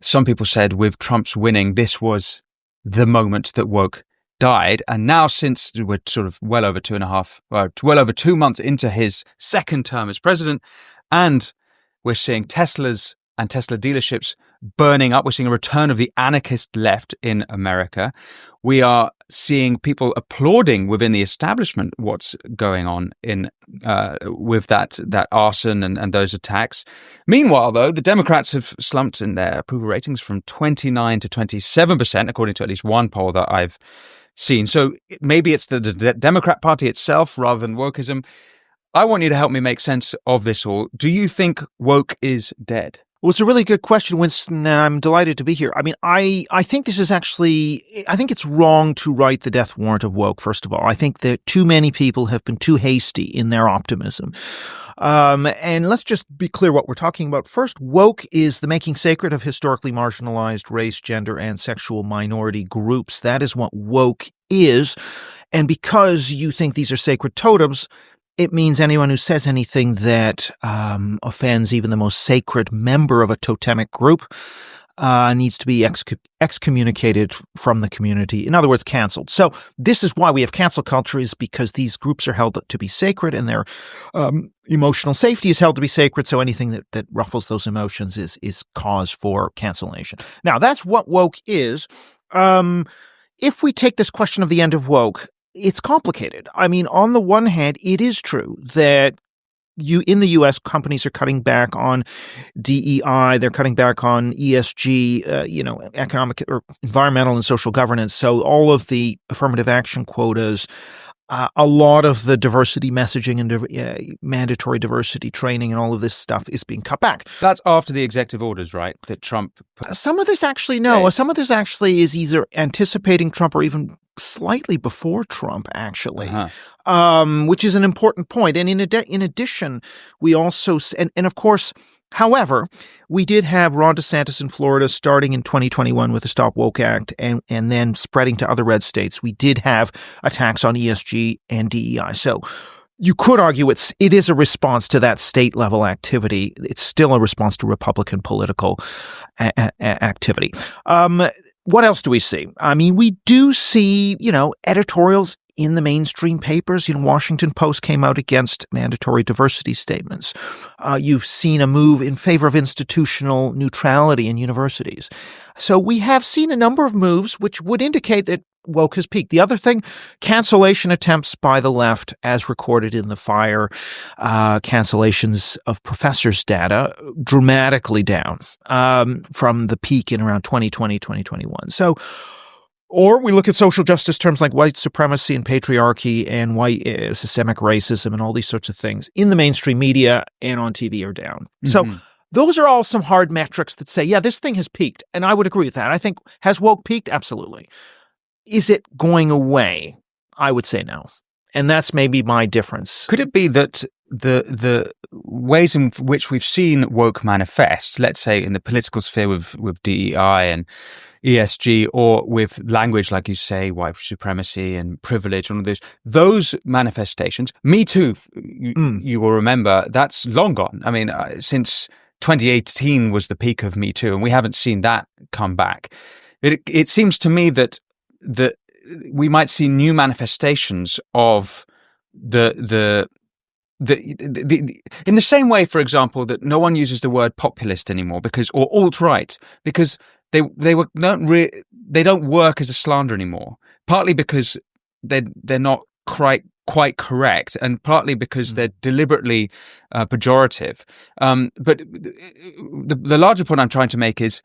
some people said with Trump's winning, this was the moment that woke died. And now, since we're sort of well over 2 months into his second term as president, and we're seeing Teslas and Tesla dealerships burning up, we're seeing a return of the anarchist left in America. We are seeing people applauding within the establishment what's going on with that arson and those attacks. Meanwhile, though, the Democrats have slumped in their approval ratings from 29 to 27%, according to at least one poll that I've seen. So maybe it's the Democrat Party itself rather than wokeism. I want you to help me make sense of this all. Do you think woke is dead? Well, it's a really good question, Winston, and I'm delighted to be here. I mean, I think this is actually, I think it's wrong to write the death warrant of woke, first of all. I think that too many people have been too hasty in their optimism. And let's just be clear what we're talking about. First, woke is the making sacred of historically marginalized race, gender, and sexual minority groups. That is what woke is. And because you think these are sacred totems, it means anyone who says anything that offends even the most sacred member of a totemic group needs to be excommunicated from the community. In other words, canceled. So this is why we have cancel culture, is because these groups are held to be sacred and their emotional safety is held to be sacred. So anything that ruffles those emotions is cause for cancellation. Now, that's what woke is. If we take this question of the end of woke, it's complicated. I mean, on the one hand, it is true that in the U.S., companies are cutting back on DEI, they're cutting back on ESG, economic or environmental and social governance. So all of the affirmative action quotas, a lot of the diversity messaging and mandatory diversity training and all of this stuff is being cut back. That's after the executive orders, right? That Trump Some of this actually, no. Some of this actually is either anticipating Trump or even slightly before Trump, actually, which is an important point. And in addition, we also, and of course, however, we did have Ron DeSantis in Florida starting in 2021 with the Stop Woke Act and then spreading to other red states. We did have attacks on ESG and DEI. So you could argue it is a response to that state level activity. It's still a response to Republican political activity. What else do we see? I mean, we do see, editorials in the mainstream papers. Washington Post came out against mandatory diversity statements. You've seen a move in favor of institutional neutrality in universities. So we have seen a number of moves which would indicate that woke has peaked. The other thing, cancellation attempts by the left, as recorded in the FIRE cancellations of professors' data, dramatically down from the peak in around 2020, 2021. So, or we look at social justice terms like white supremacy and patriarchy and white systemic racism and all these sorts of things in the mainstream media and on TV are down. Mm-hmm. So those are all some hard metrics that say, yeah, this thing has peaked. And I would agree with that. I think, has woke peaked? Absolutely. Is it going away? I would say no. And that's maybe my difference. Could it be that the ways in which we've seen woke manifest, let's say in the political sphere with DEI and ESG, or with language, like you say, white supremacy and privilege, and all those manifestations, Me Too, you will remember, that's long gone. I mean, since 2018 was the peak of Me Too, and we haven't seen that come back. It seems to me that we might see new manifestations of the in the same way, for example, that no one uses the word populist anymore or alt-right because they don't work as a slander anymore. Partly because they're not quite correct, and partly because they're deliberately pejorative. But the larger point I'm trying to make is,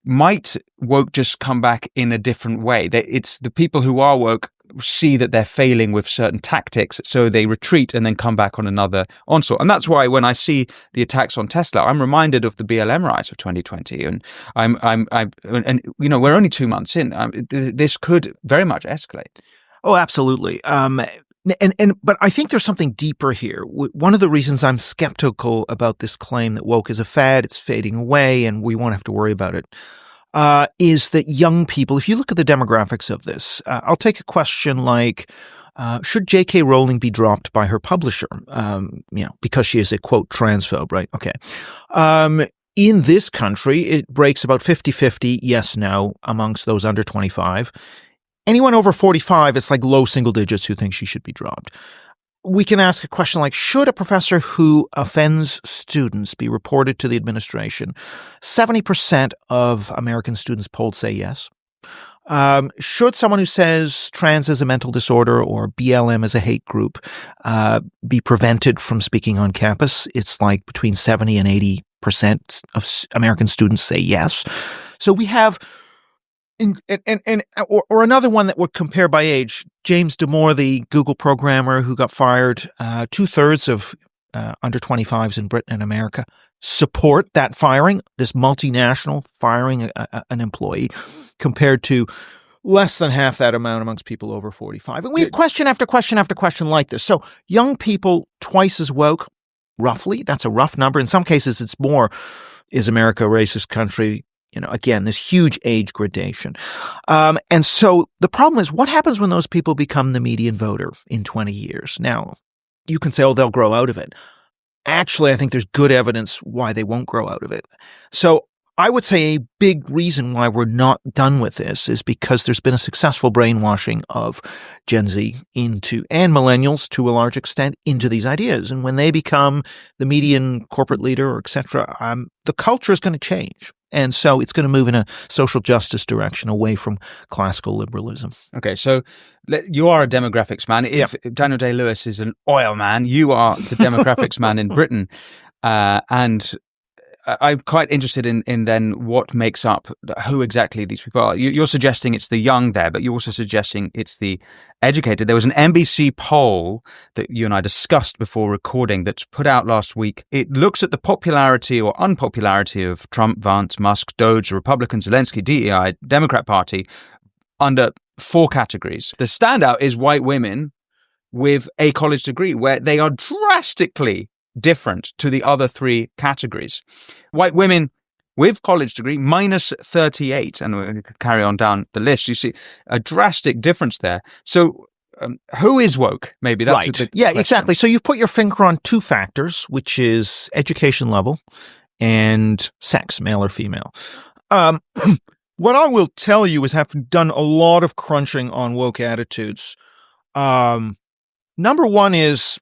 might woke just come back in a different way? It's the people who are woke see that they're failing with certain tactics, so they retreat and then come back on another onslaught. And that's why when I see the attacks on Tesla, I'm reminded of the BLM riots of 2020. And we're only 2 months in. This could very much escalate. Oh, absolutely. But I think there's something deeper here. One of the reasons I'm skeptical about this claim that woke is a fad, it's fading away, and we won't have to worry about it, is that young people, if you look at the demographics of this, I'll take a question like, should J.K. Rowling be dropped by her publisher? Because she is a, quote, transphobe, right? Okay. in this country, it breaks about 50-50 yes, no amongst those under 25. Anyone over 45, it's like low single digits who think she should be dropped. We can ask a question like, should a professor who offends students be reported to the administration? 70% of American students polled say yes. Should someone who says trans is a mental disorder or BLM is a hate group be prevented from speaking on campus? It's like between 70 and 80% of American students say yes. So we have... Or another one that would compare by age, James Damore, the Google programmer who got fired, 2/3 of under 25s in Britain and America support that firing, this multinational firing an employee, compared to less than half that amount amongst people over 45. And we have question after question after question like this. So young people twice as woke, roughly. That's a rough number. In some cases, it's more. Is America a racist country? Again, this huge age gradation. And so the problem is, what happens when those people become the median voter in 20 years? Now, you can say, oh, they'll grow out of it. Actually, I think there's good evidence why they won't grow out of it. So I would say a big reason why we're not done with this is because there's been a successful brainwashing of Gen Z and millennials to a large extent into these ideas. And when they become the median corporate leader or et cetera, the culture is going to change. And so it's going to move in a social justice direction away from classical liberalism. Okay, so you are a demographics man. If Daniel Day-Lewis is an oil man, you are the demographics man in Britain. And I'm quite interested in then what makes up who exactly these people are. You're suggesting it's the young there, but you're also suggesting it's the educated. There was an NBC poll that you and I discussed before recording that's put out last week. It looks at the popularity or unpopularity of Trump, Vance, Musk, Doge, Republican, Zelensky, DEI, Democrat Party under 4 categories. The standout is white women with a college degree, where they are drastically different to the other 3 categories. White women with college degree, minus 38, and we'll carry on down the list. You see a drastic difference there. So who is woke? Maybe that's right. Yeah, exactly. So you put your finger on 2 factors, which is education level and sex, male or female. What I will tell you is, having done a lot of crunching on woke attitudes, number one is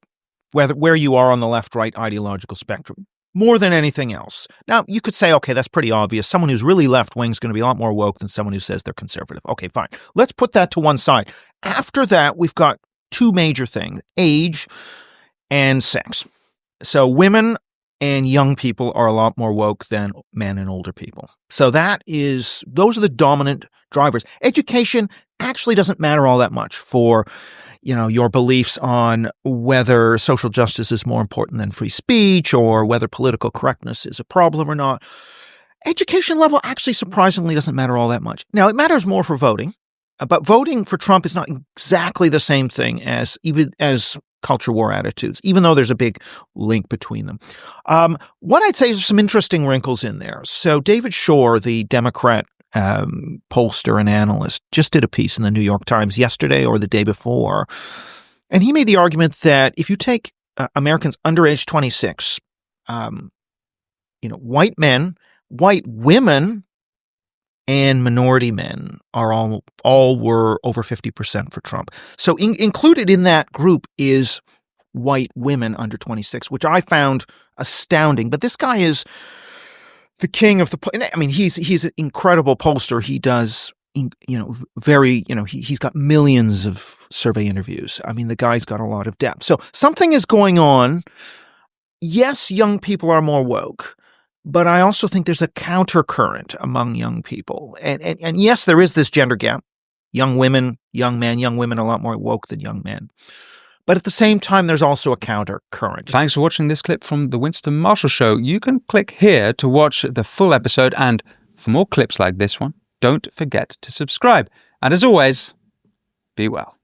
where you are on the left-right ideological spectrum, more than anything else. Now, you could say, okay, that's pretty obvious. Someone who's really left-wing is going to be a lot more woke than someone who says they're conservative. Okay, fine. Let's put that to one side. After that, we've got 2 major things, age and sex. So women and young people are a lot more woke than men and older people. So those are the dominant drivers. Education actually doesn't matter all that much for your beliefs on whether social justice is more important than free speech or whether political correctness is a problem or not. Education level actually surprisingly doesn't matter all that much. Now, it matters more for voting, but voting for Trump is not exactly the same thing as culture war attitudes, even though there's a big link between them. What I'd say is some interesting wrinkles in there. So David Shore, the Democrat pollster and analyst, just did a piece in the New York Times yesterday or the day before, and he made the argument that if you take Americans under age 26, white men, white women, and minority men are all were over 50% for Trump. So included in that group is white women under 26, which I found astounding. But this guy is the king of he's an incredible pollster. He does, he's got millions of survey interviews. I mean, the guy's got a lot of depth. So something is going on. Yes, young people are more woke, but I also think there's a countercurrent among young people. And yes, there is this gender gap. Young women, young men, young women are a lot more woke than young men. But at the same time, there's also a countercurrent. Thanks for watching this clip from The Winston Marshall Show. You can click here to watch the full episode. And for more clips like this one, don't forget to subscribe. And as always, be well.